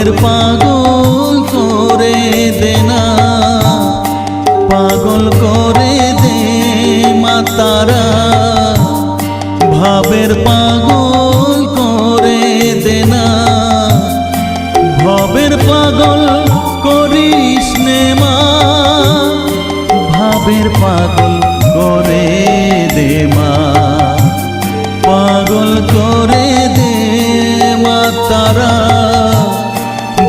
ভাবের পাগল করে দে না, পাগল করে দে মা তারা, ভাবের পাগল করে দে না, ভবের পাগল করিস নে মা, ভাবের পাগল করে দে মা, পাগল করে দে মা তারা,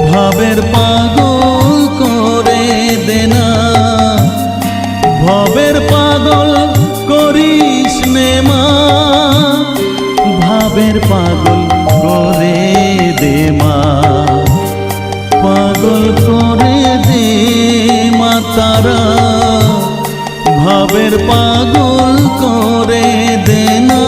ভাবের পাগল করে দে না, ভবের পাগল করিস নে মা, ভাবের পাগল করে দে মা, পাগল করে দে মা তারা, ভাবের পাগল করে দে না।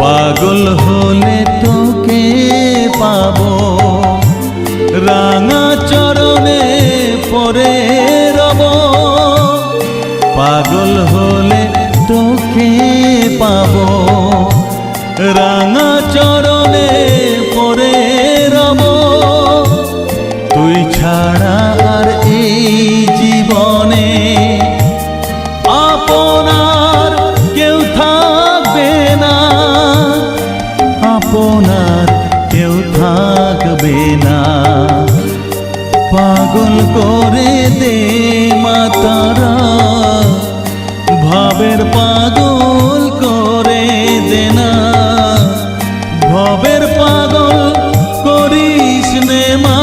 পাগল হলে তোকে পাবো, রাঙা চরণে পরে রব, পাগল হলে তোকে পাবো, রাঙা চরণে পরে রব, তুই ছাড়া আর এই জীবনে আপনার কেউ থাকবে না, আপনার কেউ থাকবে না, পাগল করে দে মা তারা, ভাবের পাগল করে দে না, ভবের পাগল করিস নে মা,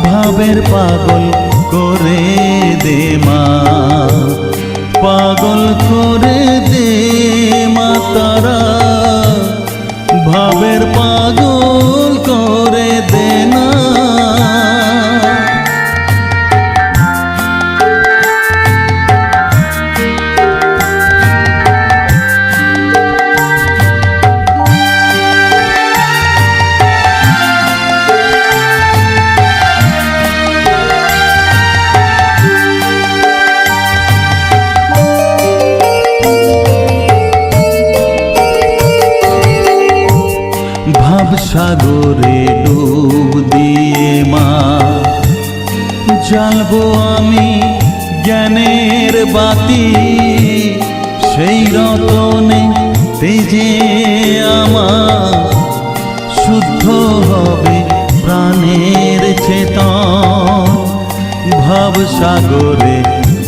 ভাবের পাগল করে দে মা, পাগল করে দে মা তারা, ভাবের পাগল করে দে না। সাগরে ডুব দিয়ে মা জ্বালবো আমি জ্ঞানের বাতি, সেই রতনে তেজে আমার শুদ্ধ হবে প্রাণের চেতন, ভাব সাগরে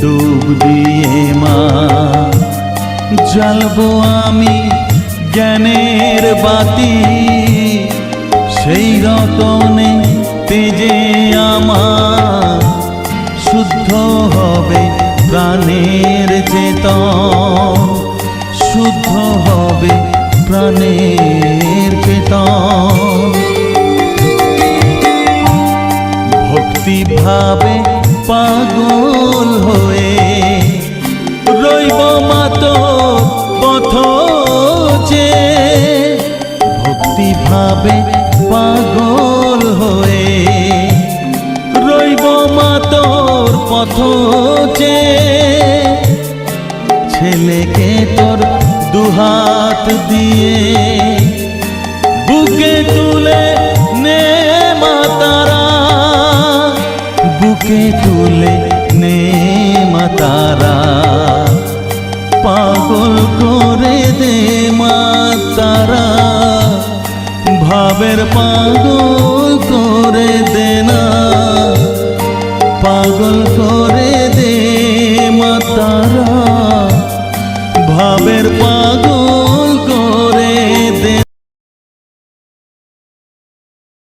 ডুব দিয়ে মা জ্বালবো আমি জ্ঞানের বাতি, সেই রতনে তেজে আমার শুদ্ধ হবে প্রাণের চেতন, শুদ্ধ হবে প্রাণের চেতন, ভক্তি ভাবে পাগল হয়ে রইব মাতো পথ চেয়ে, ভক্তি ভাবে পাগল হয়ে রইব মা তোর পথ চেয়ে, ছেলেকে তোর দুহাত দিয়ে বুকে তুলে নে মা তারা, বুকে তুলে নে মা তারা, পাগল করে দে মা তারা, ভাবের পাগল